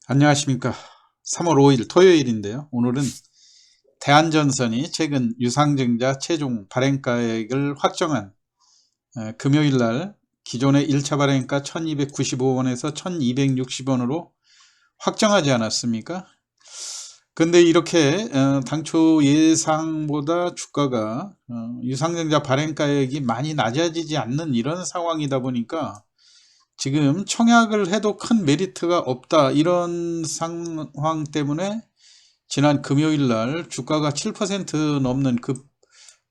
안녕하십니까. 3월 5일 토요일인데요. 오늘은 대한전선이 최근 유상증자 최종 발행가액을 확정한 금요일 날 기존의 1차 발행가 1295원에서 1260원으로 확정하지 않았습니까? 근데 이렇게 당초 예상보다 주가가 유상증자 발행가액이 많이 낮아지지 않는 이런 상황이다 보니까 지금 청약을 해도 큰 메리트가 없다, 이런 상황 때문에 지난 금요일 날 주가가 7% 넘는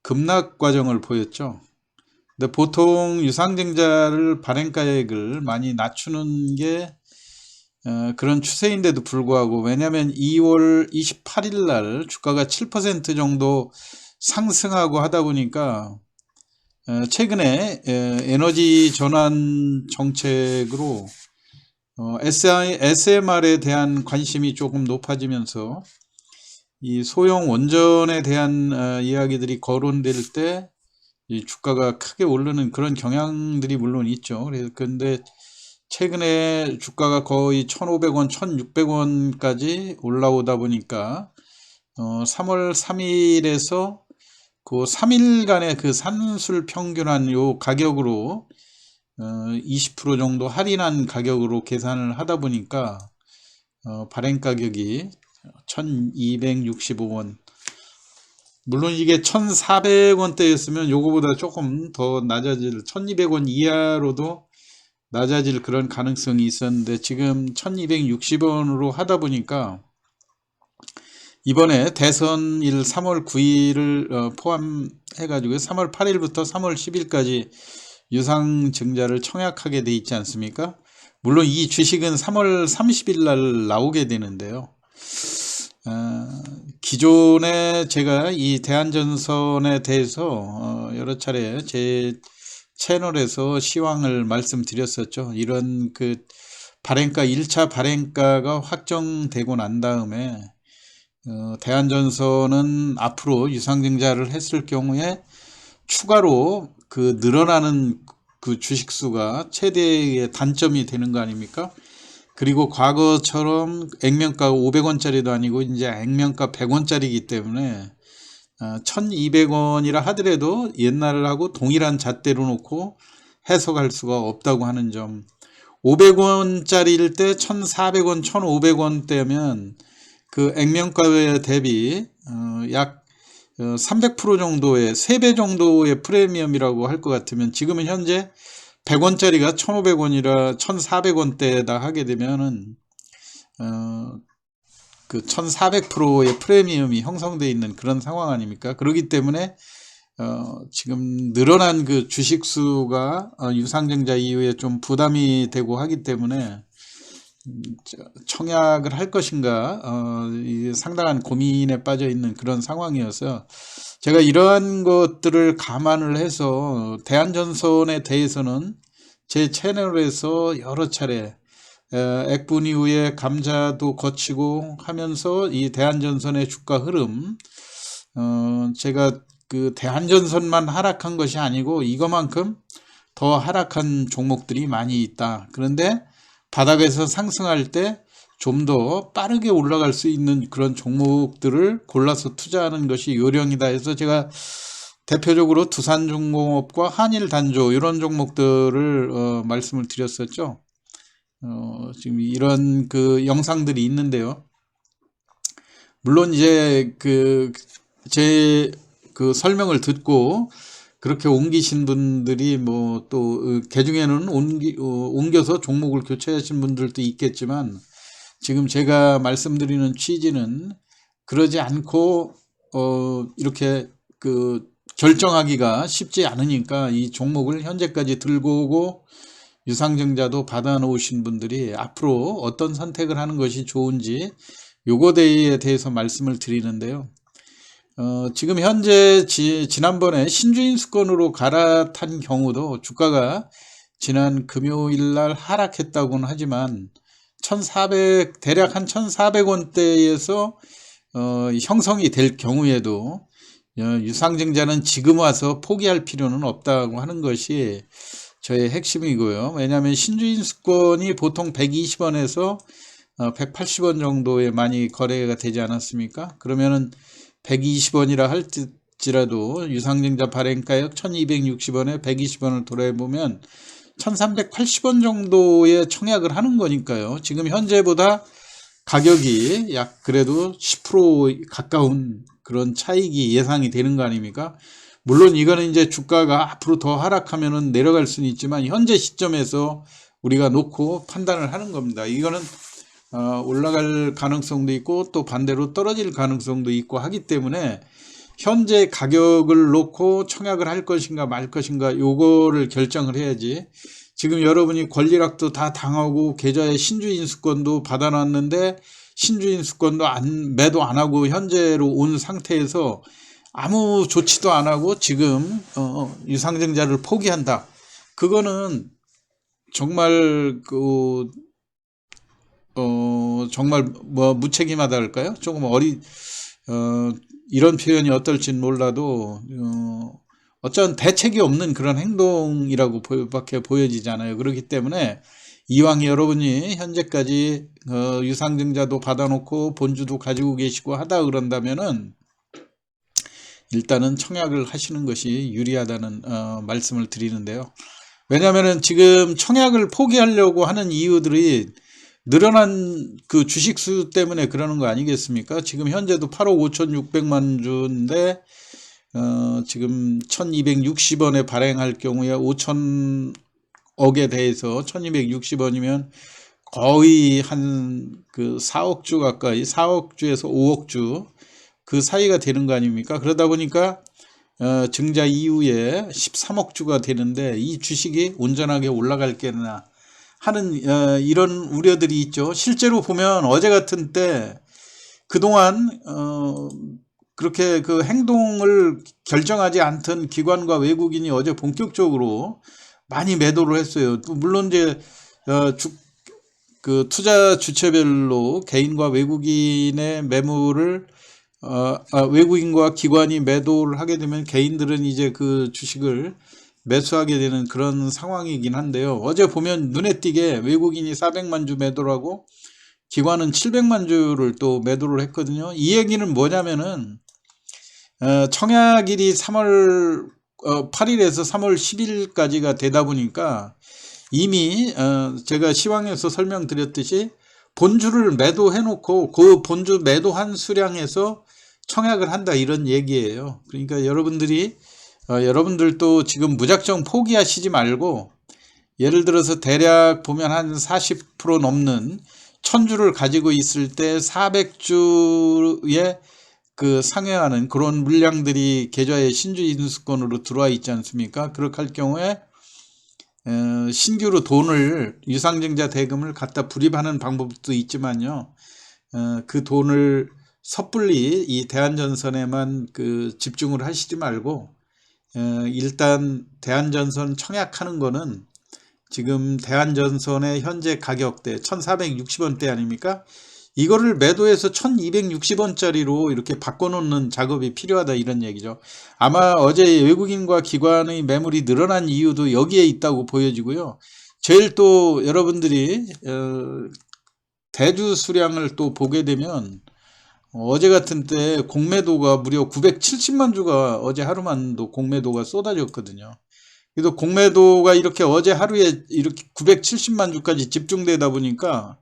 급락 과정을 보였죠. 근데 보통 유상증자를 발행가액을 많이 낮추는 게 그런 추세인데도 불구하고, 왜냐하면 2월 28일 날 주가가 7% 정도 상승하고 하다 보니까 최근에 에너지 전환 정책으로 SMR에 대한 관심이 조금 높아지면서 이 소형 원전에 대한 이야기들이 거론될 때 이 주가가 크게 오르는 그런 경향들이 물론 있죠. 그런데 최근에 주가가 거의 1,500원, 1,600원까지 올라오다 보니까 3월 3일에서 그 3일간의 그 산술 평균한 요 가격으로 20% 정도 할인한 가격으로 계산을 하다 보니까 발행 가격이 1265원, 물론 이게 1400원대였으면 요거보다 조금 더 낮아질, 1200원 이하로도 낮아질 그런 가능성이 있었는데 지금 1260원으로 하다 보니까 이번에 대선일 3월 9일을 포함해 가지고 3월 8일부터 3월 10일까지 유상증자를 청약하게 돼 있지 않습니까? 물론 이 주식은 3월 30일 날 나오게 되는데요. 기존에 제가 이 대한전선에 대해서 여러 차례 제 채널에서 시황을 말씀드렸었죠. 이런 그 발행가 1차 발행가가 확정되고 난 다음에 대한전선은 앞으로 유상증자를 했을 경우에 추가로 그 늘어나는 그 주식수가 최대의 단점이 되는 거 아닙니까? 그리고 과거처럼 액면가 500원짜리도 아니고 이제 액면가 100원짜리이기 때문에 1200원이라 하더라도 옛날하고 동일한 잣대로 놓고 해석할 수가 없다고 하는 점. 500원짜리일 때 1400원, 1500원대면 그 액면가에 대비 약 300% 정도의, 3배 정도의 프리미엄이라고 할 것 같으면, 지금은 현재 100원짜리가 1500원이라 1400원대에다 하게 되면은 그 1400%의 프리미엄이 형성되어 있는 그런 상황 아닙니까? 그렇기 때문에 지금 늘어난 그 주식수가 유상증자 이후에 좀 부담이 되고 하기 때문에 청약을 할 것인가 상당한 고민에 빠져 있는 그런 상황이어서, 제가 이러한 것들을 감안을 해서 대한전선에 대해서는 제 채널에서 여러 차례 액분 이후에 감자도 거치고 하면서 이 대한전선의 주가 흐름, 제가 그 대한전선만 하락한 것이 아니고 이거만큼 더 하락한 종목들이 많이 있다. 그런데 바닥에서 상승할 때 좀 더 빠르게 올라갈 수 있는 그런 종목들을 골라서 투자하는 것이 요령이다 해서 제가 대표적으로 두산중공업과 한일단조 이런 종목들을 말씀을 드렸었죠. 지금 이런 그 영상들이 있는데요. 물론 이제 제 설명을 듣고 그렇게 옮기신 분들이 뭐 또 개중에는 옮겨서 종목을 교체하신 분들도 있겠지만, 지금 제가 말씀드리는 취지는 그러지 않고 이렇게 결정하기가 쉽지 않으니까 이 종목을 현재까지 들고 오고 유상증자도 받아 놓으신 분들이 앞으로 어떤 선택을 하는 것이 좋은지 요거에 대해서 말씀을 드리는데요. 지금 현재 지난번에 신주인수권으로 갈아탄 경우도 주가가 지난 금요일 날 하락했다고는 하지만 대략 한 1400원대에서 형성이 될 경우에도 유상증자는 지금 와서 포기할 필요는 없다고 하는 것이 저의 핵심이고요. 왜냐하면 신주인수권이 보통 120원에서 180원 정도에 많이 거래가 되지 않았습니까? 그러면은 120원이라 할지라도 유상증자 발행가액 1260원에 120원을 도래해보면 1380원 정도의 청약을 하는 거니까요. 지금 현재보다 가격이 약 그래도 10% 가까운 그런 차익이 예상이 되는 거 아닙니까? 물론 이거는 이제 주가가 앞으로 더 하락하면은 내려갈 수는 있지만 현재 시점에서 우리가 놓고 판단을 하는 겁니다. 이거는 올라갈 가능성도 있고 또 반대로 떨어질 가능성도 있고 하기 때문에 현재 가격을 놓고 청약을 할 것인가 말 것인가 요거를 결정을 해야지. 지금 여러분이 권리락도 다 당하고 계좌에 신주인수권도 받아놨는데 신주인수권도 매도 안 하고 현재로 온 상태에서 아무 조치도 안 하고 지금 유상증자를 포기한다. 그거는 정말 정말 뭐 무책임하다 할까요? 조금 이런 표현이 어떨진 몰라도 어쩌면 대책이 없는 그런 행동이라고 밖에 보여지잖아요. 그렇기 때문에 이왕 여러분이 현재까지 유상증자도 받아놓고 본주도 가지고 계시고 하다 그런다면은 일단은 청약을 하시는 것이 유리하다는 말씀을 드리는데요. 왜냐하면은 지금 청약을 포기하려고 하는 이유들이 늘어난 그 주식수 때문에 그러는 거 아니겠습니까? 지금 현재도 8억 5,600만 주인데 지금 1260원에 발행할 경우에 5천억에 대해서 1260원이면 거의 한 그 4억 주 가까이 4억 주에서 5억 주 그 사이가 되는 거 아닙니까? 그러다 보니까 증자 이후에 13억 주가 되는데 이 주식이 온전하게 올라갈 게나 하는 이런 우려들이 있죠. 실제로 보면 어제 같은 때 그동안 그렇게 그 행동을 결정하지 않던 기관과 외국인이 어제 본격적으로 많이 매도를 했어요. 물론 이제 그 투자 주체별로 개인과 외국인의 매물을 외국인과 기관이 매도를 하게 되면 개인들은 이제 그 주식을 매수하게 되는 그런 상황이긴 한데요. 어제 보면 눈에 띄게 외국인이 400만 주 매도를 하고 기관은 700만 주를 또 매도를 했거든요. 이 얘기는 뭐냐면은 청약일이 3월 8일에서 3월 10일까지가 되다 보니까 이미 제가 시황에서 설명드렸듯이 본주를 매도해 놓고 그 본주 매도한 수량에서 청약을 한다 이런 얘기예요. 그러니까 여러분들도 지금 무작정 포기하시지 말고 예를 들어서 대략 보면 한 40% 넘는 1000주를 가지고 있을 때 400주에 그 상회하는 그런 물량들이 계좌에 신주 인수권으로 들어와 있지 않습니까? 그렇게 할 경우에 신규로 돈을 유상증자 대금을 갖다 불입하는 방법도 있지만요. 그 돈을 섣불리 이 대한전선에만 그 집중을 하시지 말고 일단 대한전선 청약하는 거는 지금 대한전선의 현재 가격대 1460원대 아닙니까? 이거를 매도해서 1260원짜리로 이렇게 바꿔놓는 작업이 필요하다 이런 얘기죠. 아마 어제 외국인과 기관의 매물이 늘어난 이유도 여기에 있다고 보여지고요. 제일 또 여러분들이 대주 수량을 또 보게 되면 어제 같은 때 공매도가 무려 970만 주가 어제 하루만도 공매도가 쏟아졌거든요. 그래서 공매도가 이렇게 어제 하루에 이렇게 970만 주까지 집중되다 보니까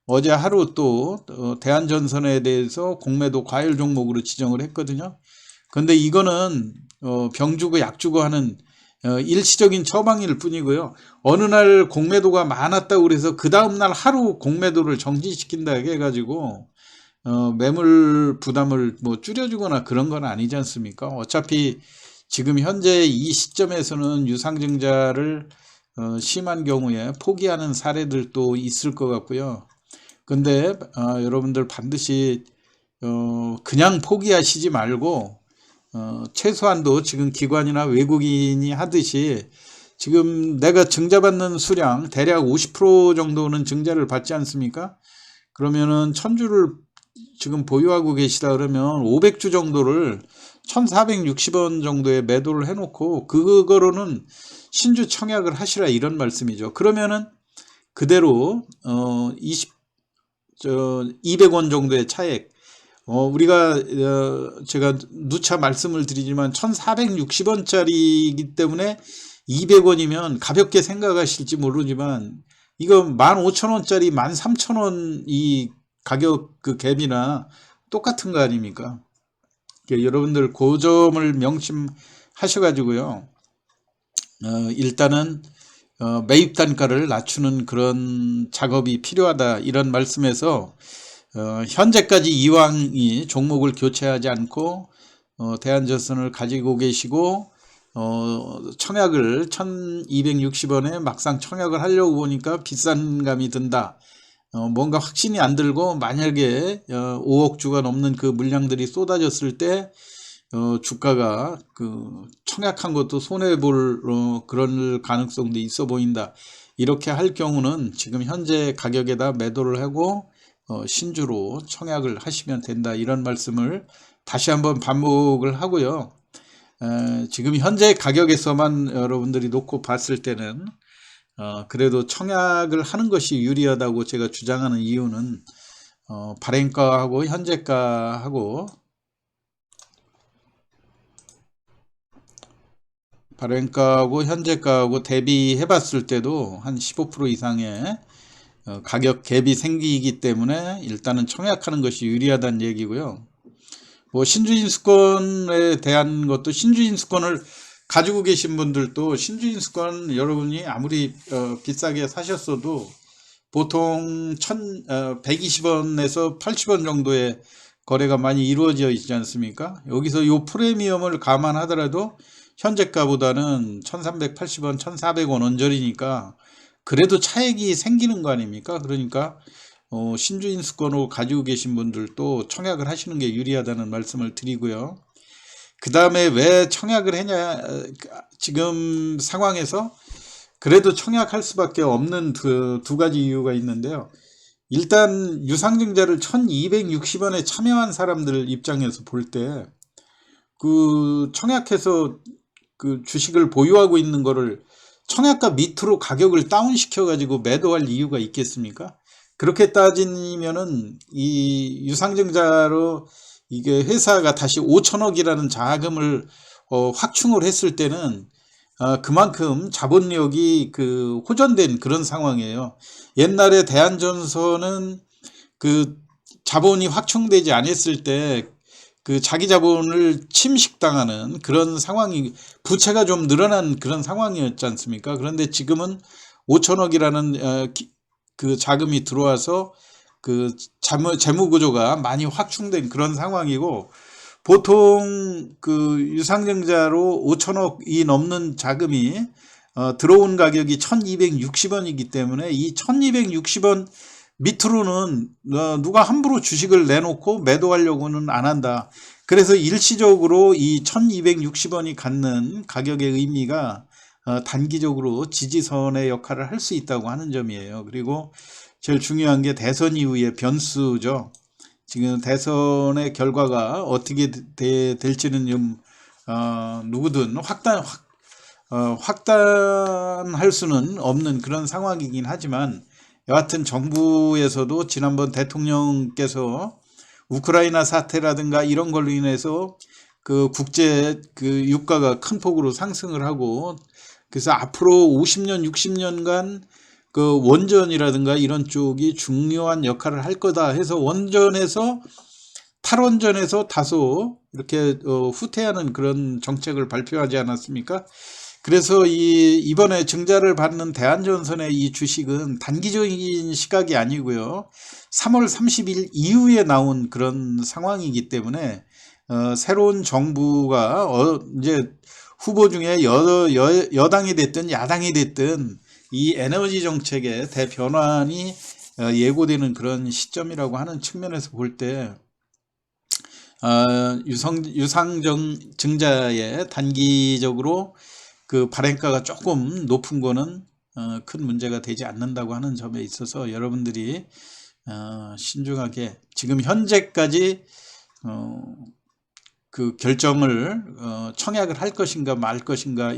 어제 하루 또 대한전선에 대해서 공매도 과열 종목으로 지정을 했거든요. 그런데 이거는 병 주고 약 주고 하는 일시적인 처방일 뿐이고요. 어느 날 공매도가 많았다고 그래서 그 다음날 하루 공매도를 정지시킨다 해가지고 매물 부담을 뭐 줄여주거나 그런 건 아니지 않습니까? 어차피 지금 현재 이 시점에서는 유상증자를 심한 경우에 포기하는 사례들도 있을 것 같고요. 근데 여러분들 반드시 그냥 포기하시지 말고 최소한도 지금 기관이나 외국인이 하듯이 지금 내가 증자받는 수량 대략 50% 정도는 증자를 받지 않습니까? 그러면은 1000주를 지금 보유하고 계시다 그러면 500주 정도를 1460원 정도에 매도를 해놓고 그거로는 신주 청약을 하시라 이런 말씀이죠. 그러면은 그대로 200원 정도의 차액. 우리가 제가 누차 말씀을 드리지만 1460원짜리이기 때문에 200원이면 가볍게 생각하실지 모르지만 이거 15,000원짜리 13,000원 이 가격 그 갭이나 똑같은 거 아닙니까? 여러분들 그 점을 명심하셔가지고요. 일단은 매입 단가를 낮추는 그런 작업이 필요하다 이런 말씀에서 현재까지 이왕이 종목을 교체하지 않고 대한전선을 가지고 계시고 청약을 1260원에 막상 청약을 하려고 보니까 비싼 감이 든다. 뭔가 확신이 안 들고 만약에 5억 주가 넘는 그 물량들이 쏟아졌을 때 주가가 그 청약한 것도 손해볼 그런 가능성도 있어 보인다. 이렇게 할 경우는 지금 현재 가격에다 매도를 하고 신주로 청약을 하시면 된다. 이런 말씀을 다시 한번 반복을 하고요. 지금 현재 가격에서만 여러분들이 놓고 봤을 때는 그래도 청약을 하는 것이 유리하다고 제가 주장하는 이유는 발행가하고 현재가하고 대비해 봤을 때도 한 15% 이상의 가격 갭이 생기기 때문에 일단은 청약하는 것이 유리하다는 얘기고요. 뭐 신주인수권에 대한 것도 신주인수권을 가지고 계신 분들도 신주인수권 여러분이 아무리 비싸게 사셨어도 보통 120원에서 80원 정도의 거래가 많이 이루어져 있지 않습니까? 여기서 요 프리미엄을 감안하더라도 현재가보다는 1380원, 1400원 언저리니까 그래도 차액이 생기는 거 아닙니까? 그러니까 신주인수권을 가지고 계신 분들도 청약을 하시는 게 유리하다는 말씀을 드리고요. 그 다음에 왜 청약을 했냐, 지금 상황에서 그래도 청약할 수밖에 없는 두 가지 이유가 있는데요. 일단 유상증자를 1260원에 참여한 사람들 입장에서 볼 때 그 청약해서 그 주식을 보유하고 있는 거를 청약가 밑으로 가격을 다운시켜 가지고 매도할 이유가 있겠습니까? 그렇게 따지면은 이 유상증자로 이게 회사가 다시 5천억이라는 자금을 확충을 했을 때는 그만큼 자본력이 그 호전된 그런 상황이에요. 옛날에 대한전선은 그 자본이 확충되지 않았을 때 그 자기 자본을 침식당하는 그런 상황이, 부채가 좀 늘어난 그런 상황이었지 않습니까? 그런데 지금은 5천억이라는 그 자금이 들어와서 그 재무 구조가 많이 확충된 그런 상황이고, 보통 그 유상증자로 5천억이 넘는 자금이 들어온 가격이 1260원이기 때문에 이 1260원 밑으로는 누가 함부로 주식을 내놓고 매도하려고는 안 한다. 그래서 일시적으로 이 1260원이 갖는 가격의 의미가 단기적으로 지지선의 역할을 할 수 있다고 하는 점이에요. 그리고 제일 중요한 게 대선 이후의 변수죠. 지금 대선의 결과가 어떻게 될지는 좀 누구든 확단할 수는 없는 그런 상황이긴 하지만, 여하튼 정부에서도 지난번 대통령께서 우크라이나 사태라든가 이런 걸로 인해서 그 국제 그 유가가 큰 폭으로 상승을 하고, 그래서 앞으로 50년, 60년간 그 원전이라든가 이런 쪽이 중요한 역할을 할 거다 해서 원전에서 탈원전에서 다소 이렇게 후퇴하는 그런 정책을 발표하지 않았습니까? 그래서 이번에 증자를 받는 대한전선의 이 주식은 단기적인 시각이 아니고요, 3월 30일 이후에 나온 그런 상황이기 때문에 새로운 정부가 이제 후보 중에 여당이 됐든 야당이 됐든 이 에너지 정책의 대변환이 예고되는 그런 시점이라고 하는 측면에서 볼 때 유상증자의 단기적으로 그 발행가가 조금 높은 거는 큰 문제가 되지 않는다고 하는 점에 있어서 여러분들이 신중하게 지금 현재까지 그 결정을 청약을 할 것인가 말 것인가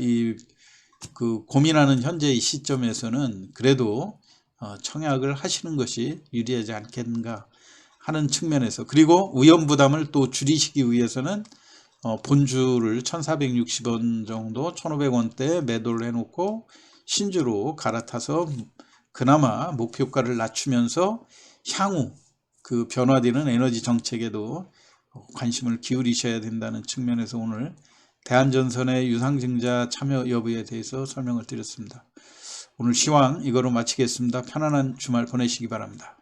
그 고민하는 현재 이 시점에서는 그래도 청약을 하시는 것이 유리하지 않겠는가 하는 측면에서, 그리고 위험부담을 또 줄이시기 위해서는 본주를 1460원 정도 1500원대에 매도를 해놓고 신주로 갈아타서 그나마 목표가를 낮추면서 향후 그 변화되는 에너지 정책에도 관심을 기울이셔야 된다는 측면에서 오늘 대한전선의 유상증자 참여 여부에 대해서 설명을 드렸습니다. 오늘 시황 이거로 마치겠습니다. 편안한 주말 보내시기 바랍니다.